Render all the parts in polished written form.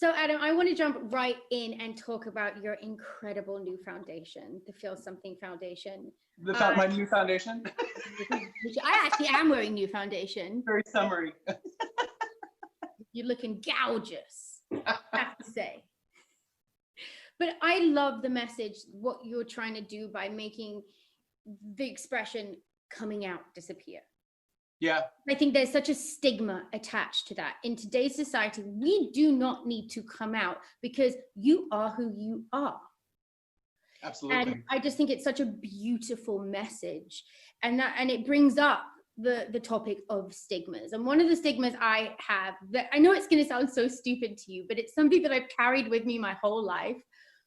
So Adam, I want to jump right in and talk about your incredible new foundation, the Feel Something Foundation. My new foundation? Which I actually am wearing new foundation. Very summery. You're looking gorgeous, I have to say. But I love the message, what you're trying to do by making the expression coming out disappear. Yeah. I think there's such a stigma attached to that. In today's society, we do not need to come out because you are who you are. Absolutely. And I just think it's such a beautiful message. And it brings up the topic of stigmas. And one of the stigmas I have, that I know it's going to sound so stupid to you, but it's something that I've carried with me my whole life.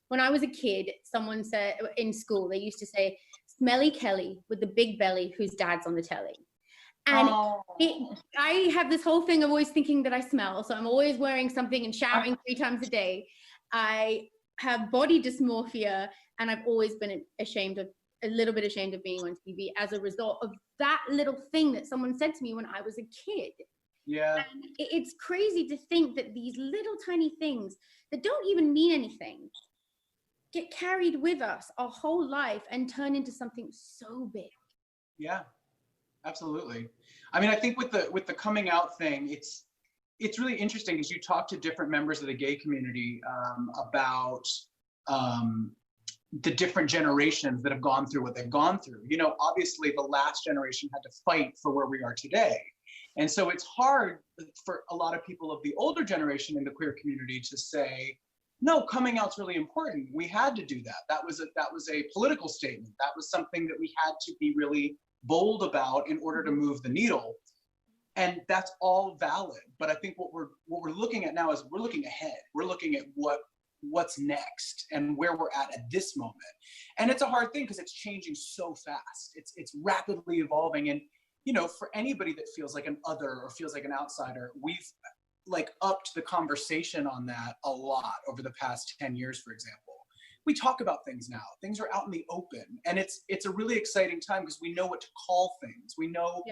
When I was a kid, someone said in school, they used to say, "Smelly Kelly with the big belly whose dad's on the telly." And I have this whole thing of always thinking that I smell. So I'm always wearing something and showering 3 times a day. I have body dysmorphia, and I've always been a little bit ashamed of being on TV as a result of that little thing that someone said to me when I was a kid. Yeah. And it's crazy to think that these little tiny things that don't even mean anything get carried with us our whole life and turn into something so big. Yeah. Absolutely. I mean, I think with the coming out thing, it's really interesting because you talk to different members of the gay community about the different generations that have gone through what they've gone through. You know, obviously the last generation had to fight for where we are today. And so it's hard for a lot of people of the older generation in the queer community to say, no, coming out's really important. We had to do that. That was a political statement. That was something that we had to be really bold about in order to move the needle, and that's all valid. But I think what we're looking at now is we're looking ahead. We're looking at what's next and where we're at this moment. And it's a hard thing because it's changing so fast. It's rapidly evolving, and you know, for anybody that feels like an other or feels like an outsider, we've like upped the conversation on that a lot over the past 10 years, for example. We talk about things now. Things are out in the open, and it's a really exciting time because we know what to call things. We know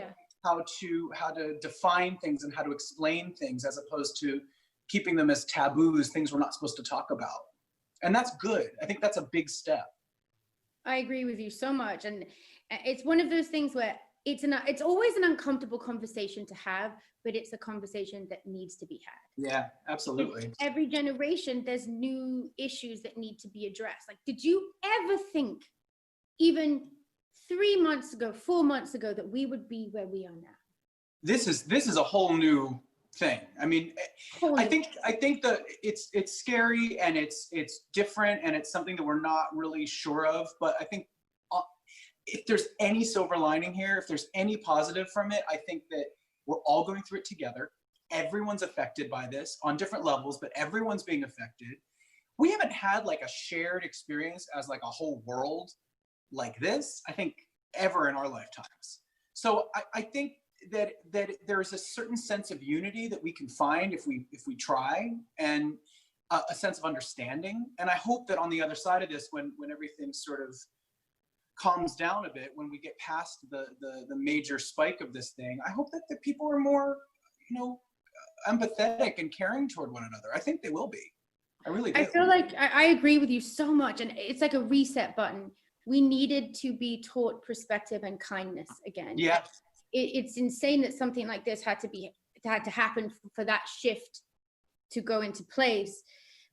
how to define things and how to explain things, as opposed to keeping them as taboos, things we're not supposed to talk about. And that's good. I think that's a big step. I agree with you so much, and it's one of those things where it's always an uncomfortable conversation to have, but it's a conversation that needs to be had. Yeah, absolutely. Every generation, there's new issues that need to be addressed. Like, did you ever think, even 3 months ago, 4 months ago, that we would be where we are now? This is a whole new thing. I mean, I think that it's scary, and it's different, and it's something that we're not really sure of. But I think if there's any silver lining here, if there's any positive from it, I think that we're all going through it together. Everyone's affected by this on different levels, but everyone's being affected. We haven't had like a shared experience as like a whole world like this, I think, ever in our lifetimes. So I think that there's a certain sense of unity that we can find if we try, and a sense of understanding. And I hope that on the other side of this, when everything sort of calms down a bit, when we get past the major spike of this thing, I hope that the people are more, you know, empathetic and caring toward one another. I think they will be. I really do. I feel like I agree with you so much, and it's like a reset button. We needed to be taught perspective and kindness again. Yeah. It's insane that something like this had to happen for that shift to go into place.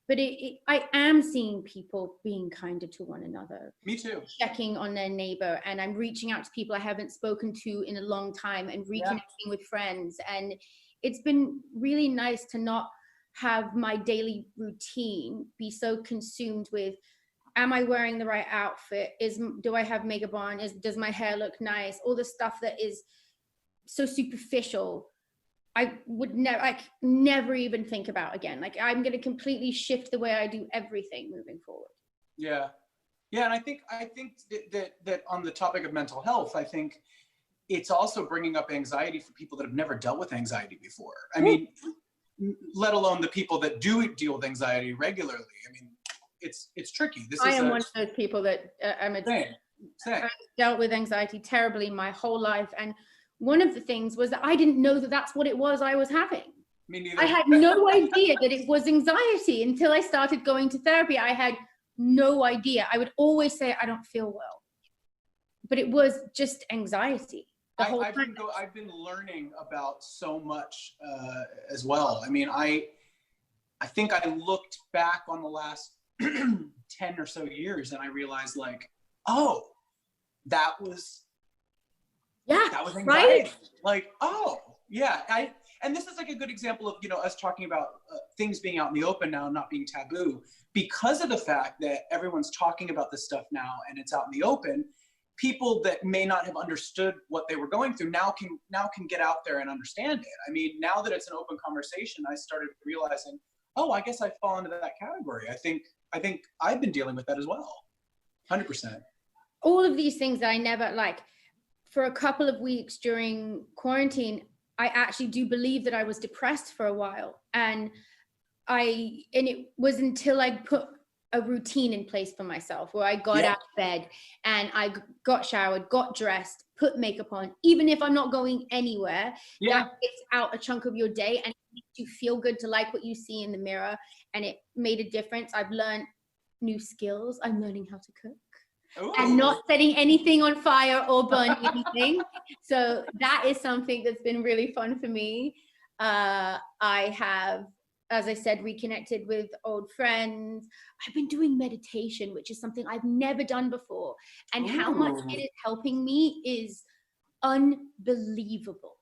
But I am seeing people being kinder to one another. Me too. Checking on their neighbor, and I'm reaching out to people I haven't spoken to in a long time, and reconnecting with friends. And it's been really nice to not have my daily routine be so consumed with, am I wearing the right outfit? Do I have makeup on? Does my hair look nice? All the stuff that is so superficial, I would never even think about again. Like, I'm going to completely shift the way I do everything moving forward. Yeah. Yeah. And I think that on the topic of mental health, I think it's also bringing up anxiety for people that have never dealt with anxiety before. I mean, let alone the people that do deal with anxiety regularly. I mean, it's tricky. I am one of those people that I've dealt with anxiety terribly my whole life. And one of the things was that I didn't know that that's what it was I was having. Me neither. I had no idea that it was anxiety until I started going to therapy. I had no idea. I would always say I don't feel well, but it was just anxiety the whole time. I've been learning about so much as well. I mean, I think I looked back on the last 10 or so years and I realized like, oh, that was anxiety. Right? Like, oh, yeah. And this is like a good example of, you know, us talking about things being out in the open now, not being taboo, because of the fact that everyone's talking about this stuff now and it's out in the open. People that may not have understood what they were going through now can get out there and understand it. I mean, now that it's an open conversation, I started realizing, oh, I guess I fall into that category. I think I've been dealing with that as well. 100%. All of these things that I never, like, for a couple of weeks during quarantine, I actually do believe that I was depressed for a while. And it was until I put a routine in place for myself where I got out of bed and I got showered, got dressed, put makeup on, even if I'm not going anywhere, that gets out a chunk of your day and it makes you feel good to like what you see in the mirror. And it made a difference. I've learned new skills. I'm learning how to cook. Ooh. And not setting anything on fire or burning anything. So that is something that's been really fun for me. I have, as I said, reconnected with old friends. I've been doing meditation, which is something I've never done before. And how much it is helping me is unbelievable.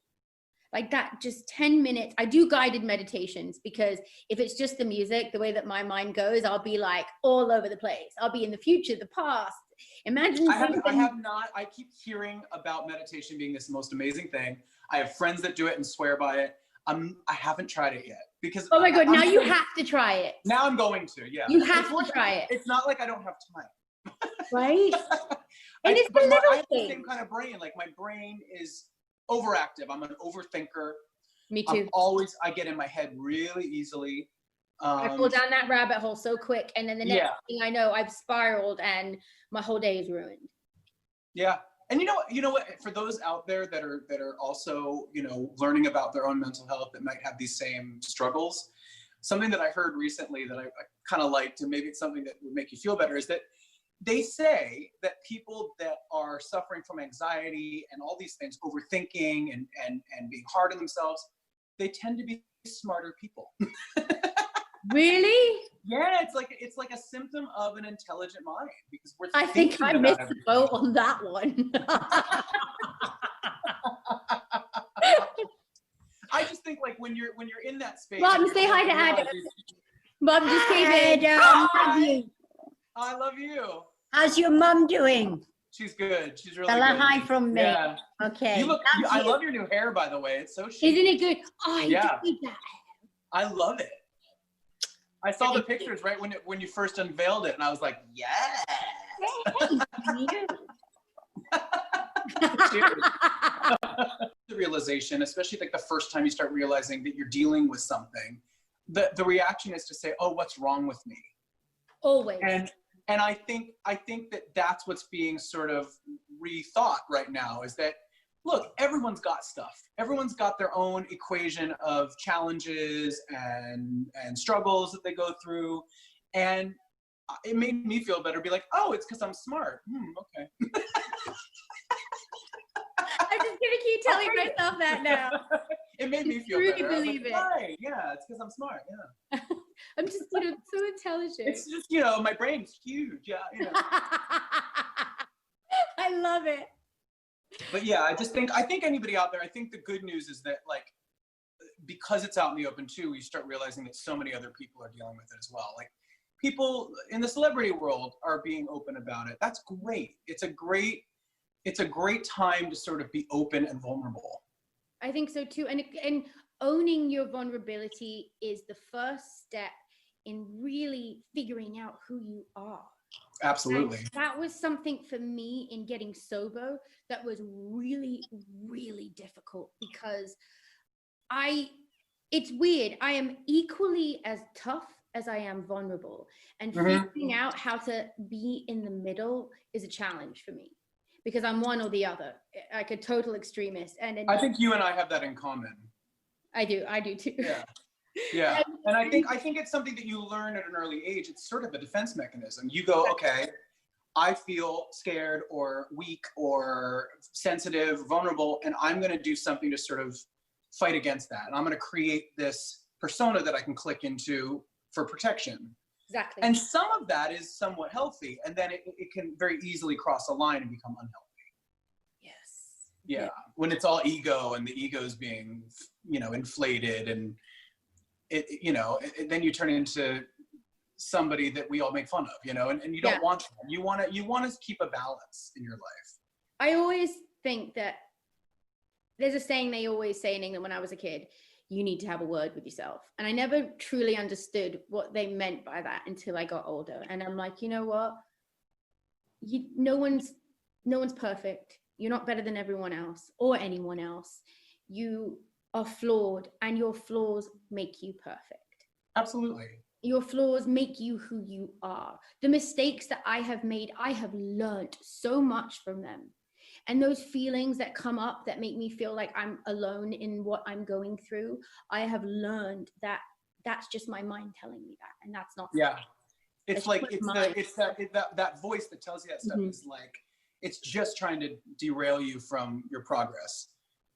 Like that, just 10 minutes. I do guided meditations because if it's just the music, the way that my mind goes, I'll be like all over the place. I'll be in the future, the past. Imagine. I keep hearing about meditation being this most amazing thing. I have friends that do it and swear by it. I haven't tried it yet because. Oh my God! Now you have to try it. Now I'm going to. Yeah. You have to try it. It's not like I don't have time. Right. And it's the little I have the same kind of brain. Like my brain is overactive. I'm an overthinker. Me too. I get in my head really easily. I fall down that rabbit hole so quick, and then the next thing I know, I've spiraled, and my whole day is ruined. Yeah, and you know what? For those out there that are also learning about their own mental health that might have these same struggles, something that I heard recently that I kind of liked, and maybe it's something that would make you feel better, is that they say that people that are suffering from anxiety and all these things, overthinking and being hard on themselves, they tend to be smarter people. Really? Yeah, it's like a symptom of an intelligent mind because we're. I think I missed the boat on that one. I just think like when you're in that space. Mom, say hi to Adam. Mom just came in. Hi. I love you. How's your mum doing? She's good. She's really Tell good. her hi from me. Yeah. Okay. I love your new hair, by the way. It's so chic. Isn't it good? Oh, I did that. I love it. I saw the pictures right when you first unveiled it, and I was like, yes. The realization, especially like the first time you start realizing that you're dealing with something, the reaction is to say, oh, what's wrong with me? Always. And I think that that's what's being sort of rethought right now is that, look, everyone's got stuff. Everyone's got their own equation of challenges and struggles that they go through. And it made me feel better, be like, oh, it's because I'm smart. Okay. I'm just going to keep telling myself that now. It made me feel really better. Believe it. Right. Yeah, it's because I'm smart. Yeah. I'm just, so intelligent. It's just, my brain's huge. Yeah. I love it. But yeah, I think anybody out there, I think the good news is that like, because it's out in the open too, you start realizing that so many other people are dealing with it as well. Like people in the celebrity world are being open about it. That's great. It's a great time to sort of be open and vulnerable. I think so too. And owning your vulnerability is the first step in really figuring out who you are. Absolutely. And that was something for me in getting sober that was really, really difficult because it's weird. I am equally as tough as I am vulnerable, and figuring out how to be in the middle is a challenge for me because I'm one or the other, like a total extremist. And I think you and I have that in common. I do too. Yeah. Yeah. And I think it's something that you learn at an early age. It's sort of a defense mechanism. You go, okay, I feel scared or weak or sensitive, vulnerable, and I'm going to do something to sort of fight against that. And I'm going to create this persona that I can click into for protection. Exactly. And some of that is somewhat healthy, and then it can very easily cross a line and become unhealthy. Yes. Yeah. When it's all ego and the ego is being, inflated, and then you turn into somebody that we all make fun of, and you don't want that. You want to keep a balance in your life. I always think that there's a saying they always say in England when I was a kid, you need to have a word with yourself. And I never truly understood what they meant by that until I got older. And I'm like, you know what? No one's perfect. You're not better than everyone else or anyone else. You are flawed, and your flaws make you perfect. Absolutely. Your flaws make you who you are. The mistakes that I have made, I have learned so much from them. And those feelings that come up that make me feel like I'm alone in what I'm going through, I have learned that that's just my mind telling me that, and that's not. Yeah, it's like that voice that tells you that stuff is like, it's just trying to derail you from your progress.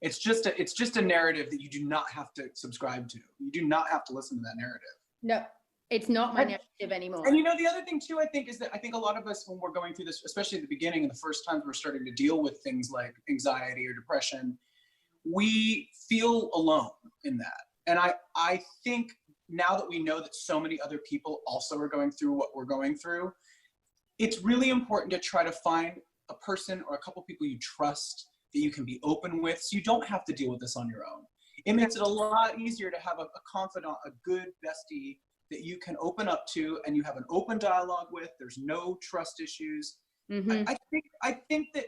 It's just a narrative that you do not have to subscribe to. You do not have to listen to that narrative. No, it's not my narrative anymore. And the other thing too, I think, is that I think a lot of us, when we're going through this, especially at the beginning and the first times we're starting to deal with things like anxiety or depression, we feel alone in that. And I think now that we know that so many other people also are going through what we're going through, it's really important to try to find a person or a couple people you trust that you can be open with, so you don't have to deal with this on your own. It makes it a lot easier to have a confidant, a good bestie that you can open up to and you have an open dialogue with. There's no trust issues. I think that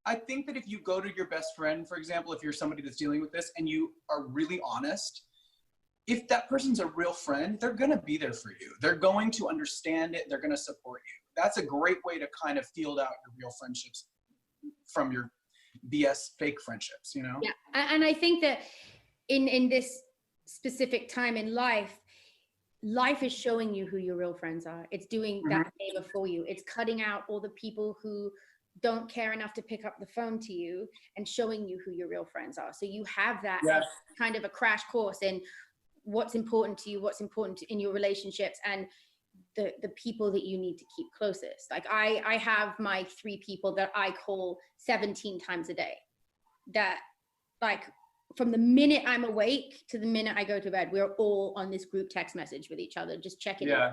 if you go to your best friend, for example, if you're somebody that's dealing with this and you are really honest, if that person's a real friend, they're going to be there for you. They're going to understand it. They're going to support you. That's a great way to kind of field out your real friendships from your BS fake friendships, Yeah. And I think that in this specific time in life is showing you who your real friends are. It's doing that favor for you. It's cutting out all the people who don't care enough to pick up the phone to you and showing you who your real friends are. So you have that as kind of a crash course in what's important to you, what's important in your relationships, and the people that you need to keep closest. Like I have my 3 people that I call 17 times a day, that like from the minute I'm awake to the minute I go to bed, we're all on this group text message with each other, just checking in.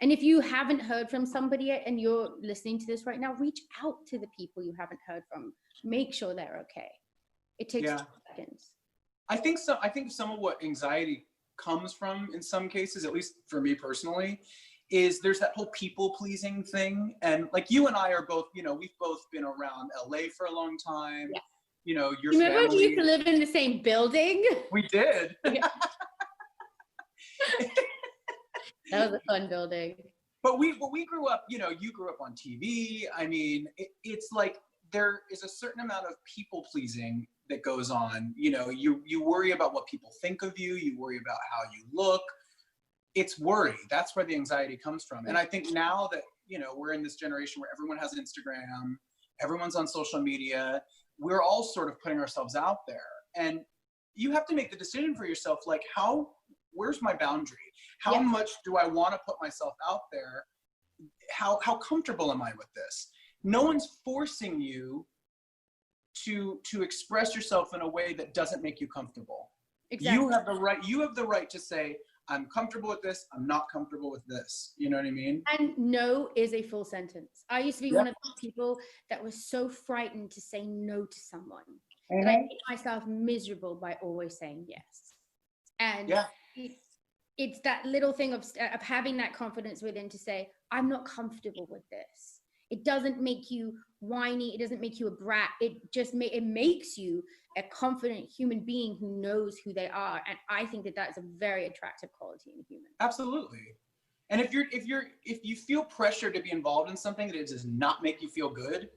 And if you haven't heard from somebody yet and you're listening to this right now, reach out to the people you haven't heard from. Make sure they're okay. It takes 2 seconds. I think some of what anxiety comes from, in some cases, at least for me personally, is there's that whole people pleasing thing. And like you and I are both, we've both been around LA for a long time. Your Remember family, we used to live in the same building? We did. That was a fun building. But we grew up, you grew up on TV. I mean, it's like there is a certain amount of people pleasing that goes on. You worry about what people think of you. You worry about how you look. It's worry. That's where the anxiety comes from. And I think now that, we're in this generation where everyone has Instagram, everyone's on social media, we're all sort of putting ourselves out there. And you have to make the decision for yourself, like, where's my boundary? How much do I want to put myself out there? How comfortable am I with this? No one's forcing you to express yourself in a way that doesn't make you comfortable. Exactly. You have the right to say, I'm comfortable with this, I'm not comfortable with this. You know what I mean? And no is a full sentence. I used to be one of those people that was so frightened to say no to someone. And I made myself miserable by always saying yes. And it's that little thing of having that confidence within to say, I'm not comfortable with this. It doesn't make you whiny. It doesn't make you a brat. It makes you a confident human being who knows who they are. And I think that that's a very attractive quality in a human. Absolutely. And if you feel pressure to be involved in something that it does not make you feel good,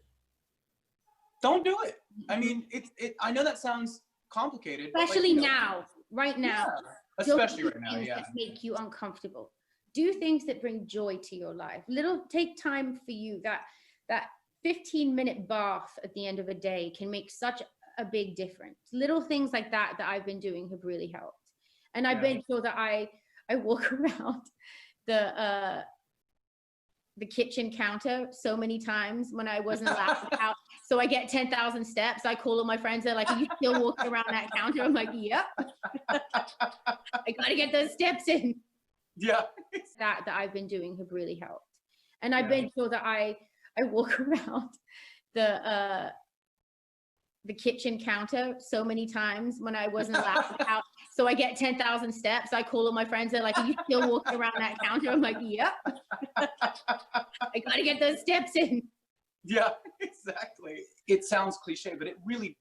don't do it. I mean, I know that sounds complicated, especially now, right now. especially Don't do right now. things Yeah. that make you uncomfortable. Do things that bring joy to your life. Take time for you. That 15-minute bath at the end of a day can make such a big difference. Little things like that I've been doing have really helped. And I've made sure that I walk around the kitchen counter so many times when I wasn't allowed out. So I get 10,000 steps. I call all my friends. They're like, "Are you still walking around that counter?" I'm like, "Yep." I got to get those steps in. Yeah. That I've been doing have really helped. And I've made sure that I walk around the kitchen counter so many times when I wasn't allowed out. So I get 10,000 steps. I call all my friends. They're like, "Are you still walking around that counter?" I'm like, "Yep." I got to get those steps in. Yeah, exactly. It sounds cliche, but it really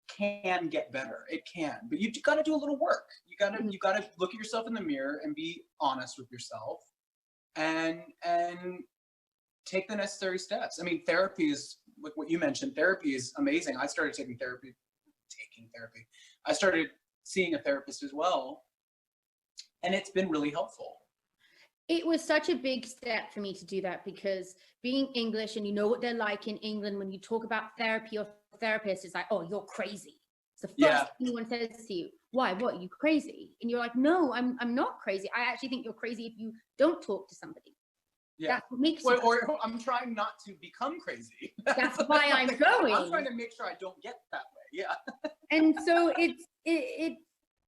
can get better. It can, but you got to do a little work. You got to look at yourself in the mirror and be honest with yourself, and take the necessary steps. I mean, therapy is, like what you mentioned, therapy is amazing. I started taking therapy. I started seeing a therapist as well, and it's been really helpful. It was such a big step for me to do that, because being English, and you know what they're like in England, when you talk about therapy or therapists, it's like, "Oh, you're crazy." It's the first thing anyone says to you. "Why? What? You crazy?" And you're like, "No, I'm not crazy. I actually think you're crazy if you don't talk to somebody." Yeah. That's what makes you crazy. Or I'm trying not to become crazy. That's why I'm going. I'm trying to make sure I don't get that way. Yeah. And so it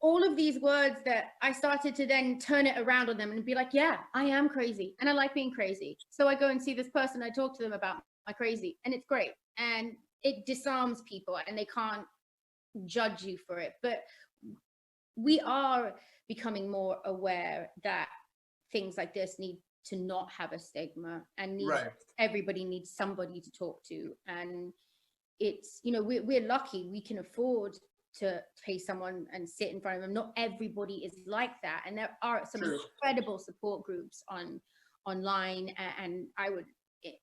all of these words that I started to then turn it around on them and be like, "Yeah, I am crazy, and I like being crazy." So I go and see this person, I talk to them about my crazy, and it's great. And it disarms people and they can't judge you for it. But we are becoming more aware that things like this need to not have a stigma, and everybody needs somebody to talk to. And it's, we're lucky we can afford to pay someone and sit in front of them. Not everybody is like that, and there are some incredible support groups online, and I would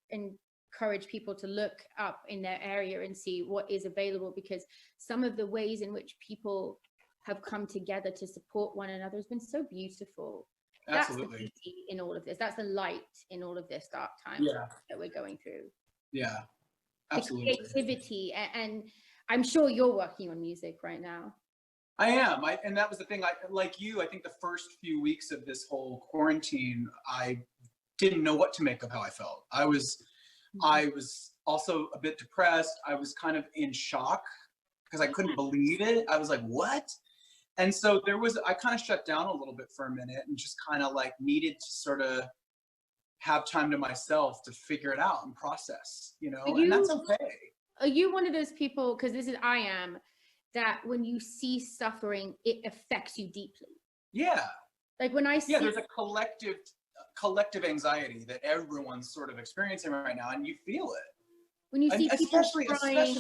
encourage people to look up in their area and see what is available, because some of the ways in which people have come together to support one another has been so beautiful. Absolutely. That's the beauty in all of this. That's the light in all of this dark times that we're going through. Yeah, absolutely. The creativity, and I'm sure you're working on music right now. I am. And that was the thing. Like you, I think the first few weeks of this whole quarantine, I didn't know what to make of how I felt. I was also a bit depressed. I was kind of in shock because I couldn't believe it. I was like, "What?" And so I kind of shut down a little bit for a minute and just kind of like needed to sort of have time to myself to figure it out and process, and that's okay. Are you one of those people, because I am, that when you see suffering, it affects you deeply? Yeah. Like when I see. Yeah, there's a collective anxiety that everyone's sort of experiencing right now, and you feel it. When you see people especially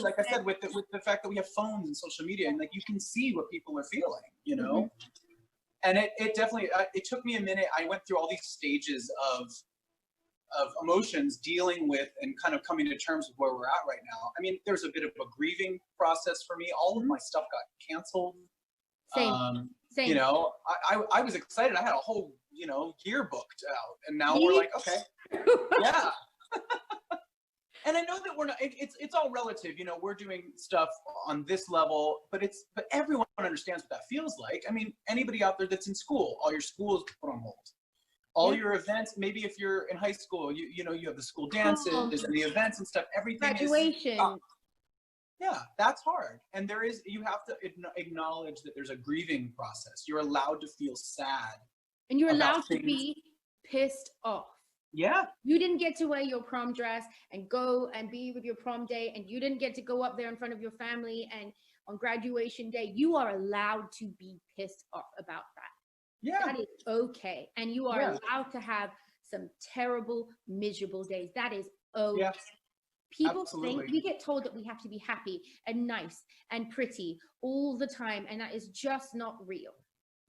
like I said, with the fact that we have phones and social media, and like you can see what people are feeling, and it definitely it took me a minute. I went through all these stages of emotions, dealing with and kind of coming to terms with where we're at right now. I mean, there's a bit of a grieving process for me. All of my stuff got canceled. Same. I was excited. I had a whole year booked out, and now we're like, okay, yeah. And I know that we're not, it's all relative, we're doing stuff on this level, but everyone understands what that feels like. I mean, anybody out there that's in school, all your school is put on hold. All your events, maybe if you're in high school, you have the school dances and the events and stuff, everything graduation. Yeah, that's hard. And you have to acknowledge that there's a grieving process. You're allowed to feel sad. And you're allowed to be pissed off. Yeah. You didn't get to wear your prom dress and go and be with your prom day, and you didn't get to go up there in front of your family and on graduation day. You are allowed to be pissed off about that. Yeah. That is okay. And you are allowed to have some terrible, miserable days. That is okay. Yeah. People think, we get told that we have to be happy and nice and pretty all the time, and that is just not real.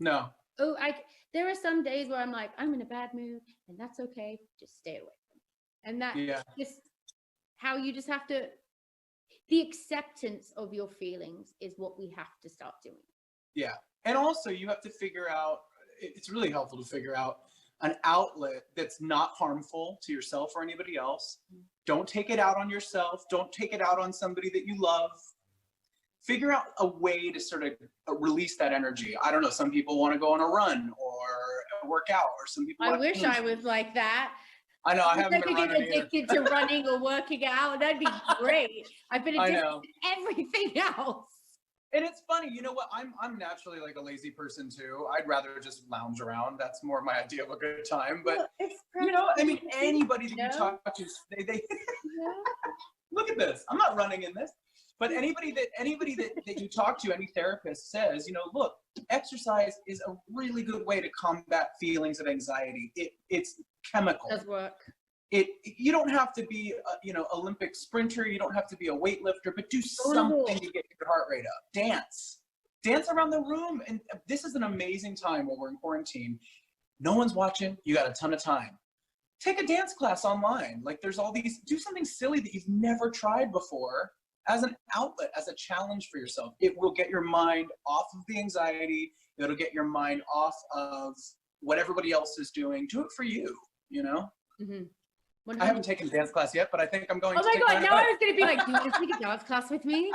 No. There are some days where I'm like, I'm in a bad mood, and that's okay. Just stay away from me. And that's just how you just have to. The acceptance of your feelings is what we have to start doing. Yeah, And also you have to figure out, it's really helpful to figure out an outlet that's not harmful to yourself or anybody else. Don't take it out on yourself. Don't take it out on somebody that you love. Figure out a way to sort of release that energy. I don't know. Some people want to go on a run or work out, or some people. I wish I was like that. I know. I haven't been get addicted to running or working out. That'd be great. I've been addicted to everything else. And it's funny, you know what? I'm naturally like a lazy person too. I'd rather just lounge around. That's more my idea of a good time. But you know, I mean, anybody that you talk to, they look at this. I'm not running in this. But anybody that you talk to, any therapist says, you know, look, exercise is a really good way to combat feelings of anxiety. It's chemical. It does work. You don't have to be a, you know, Olympic sprinter. You don't have to be a weightlifter, but do something to get your heart rate up. Dance around the room. And this is an amazing time when we're in quarantine. No one's watching. You got a ton of time. Take a dance class online. Like there's all these, do something silly that you've never tried before as an outlet, as a challenge for yourself. It will get your mind off of the anxiety. It'll get your mind off of what everybody else is doing. Do it for you, you know? Mm-hmm. I haven't taken dance class yet, but I think I'm going to. Oh my God, now I was going to be like, do you want to take a dance class with me?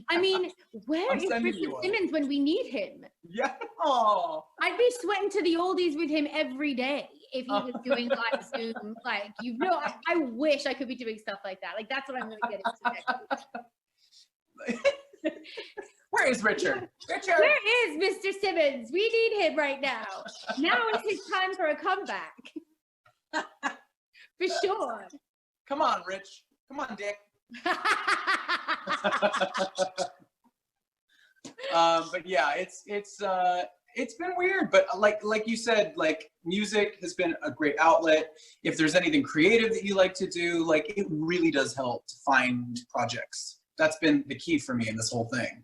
I mean, where is Richard Simmons when we need him? Yeah. Oh. I'd be sweating to the oldies with him every day if he was doing live Zoom. Like, you know, I wish I could be doing stuff like that. Like, that's what I'm going to get into next. Where is Richard? Richard! Where is Mr. Simmons? We need him right now. Now is his time for a comeback. For sure. Come on, Rich. Come on, Dick. But yeah, it's been weird. But like you said, like music has been a great outlet. If there's anything creative that you like to do, like it really does help to find projects. That's been the key for me in this whole thing.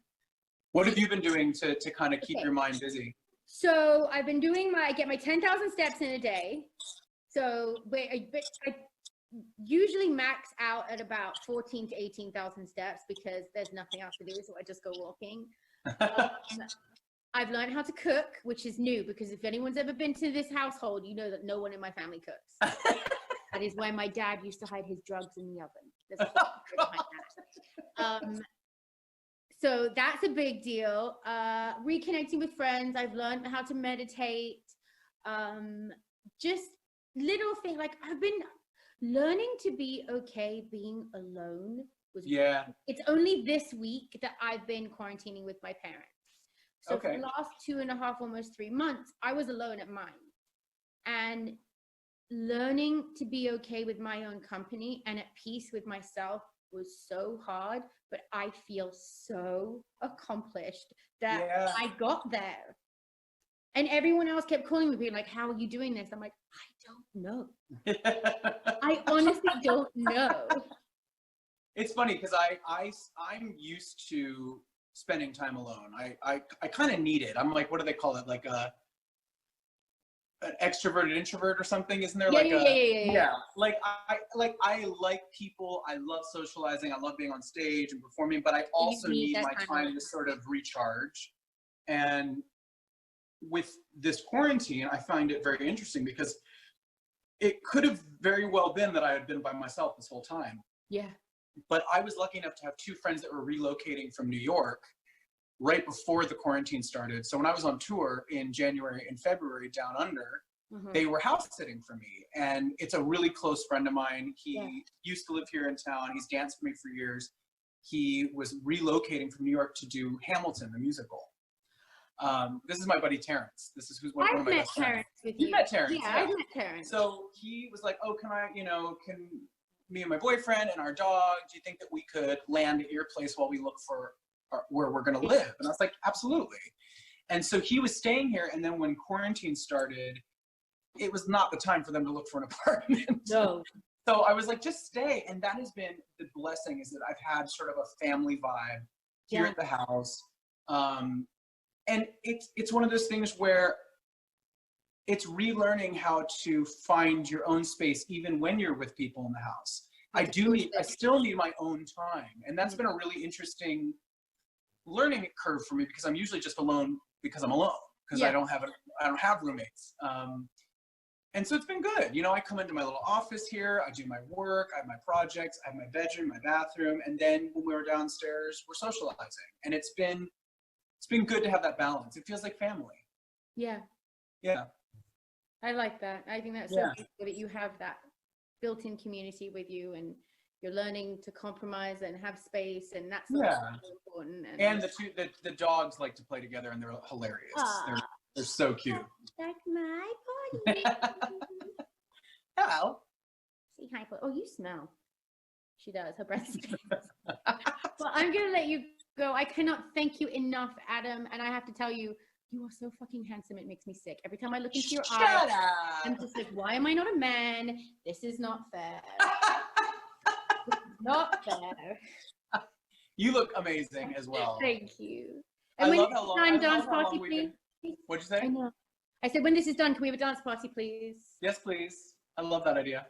What have you been doing to kind of keep your mind busy? So I've been doing I get my 10,000 steps in a day. So I usually max out at about 14 to 18,000 steps because there's nothing else to do, so I just go walking. I've learned how to cook, which is new because if anyone's ever been to this household, you know that no one in my family cooks. That is why my dad used to hide his drugs in the oven. There's a story behind that. So that's a big deal. Reconnecting with friends. I've learned how to meditate. Just little thing, like I've been learning to be okay being alone. It's only this week that I've been quarantining with my parents. So for the last 2.5, almost 3 months, I was alone at mine. And learning to be okay with my own company and at peace with myself was so hard, but I feel so accomplished that I got there. And everyone else kept calling me, being like, how are you doing this? I'm like, I don't know. I honestly don't know. It's funny because I'm used to spending time alone. I kind of need it. I'm like, what do they call it? Like an extroverted introvert or something? Isn't there Yeah. Like I like people. I love socializing. I love being on stage and performing, but I also need my time to sort of recharge. And with this quarantine, I find it very interesting because it could have very well been that I had been by myself this whole time. Yeah. But I was lucky enough to have 2 friends that were relocating from New York right before the quarantine started. So when I was on tour in January and February down under, they were house sitting for me. And it's a really close friend of mine. He used to live here in town. He's danced for me for years. He was relocating from New York to do Hamilton, the musical. This is my buddy Terrence. This is one of my best friends. You met Terrence. Yeah, I've met Terrence. So he was like, oh, can me and my boyfriend and our dog, do you think that we could land at your place while we look for where we're going to live? And I was like, absolutely. And so he was staying here. And then when quarantine started, it was not the time for them to look for an apartment. No. So I was like, just stay. And that has been the blessing, is that I've had sort of a family vibe here at the house. And it's one of those things where it's relearning how to find your own space, even when you're with people in the house. I still need my own time. And that's been a really interesting learning curve for me, because I'm usually just alone because I'm alone, because I don't have roommates. And so it's been good. You know, I come into my little office here, I do my work, I have my projects, I have my bedroom, my bathroom, and then when we're downstairs, we're socializing. And it's been good to have that balance. It feels like family. Yeah. Yeah. I like that. I think that's so beautiful that you have that built-in community with you, and you're learning to compromise and have space, and that's so important. And the dogs like to play together, and they're hilarious. They're so cute. Like my body. Hello. Say hi. Oh, you smell. She does. Her breath smells. Well, I'm gonna let you go. I cannot thank you enough, Adam. And I have to tell you, you are so fucking handsome. It makes me sick. Every time I look into your eyes, I'm just like, why am I not a man? This is not fair. This is not fair. You look amazing as well. Thank you. And when this is done, dance party, please. What'd you say? I know. I said, when this is done, can we have a dance party, please? Yes, please. I love that idea.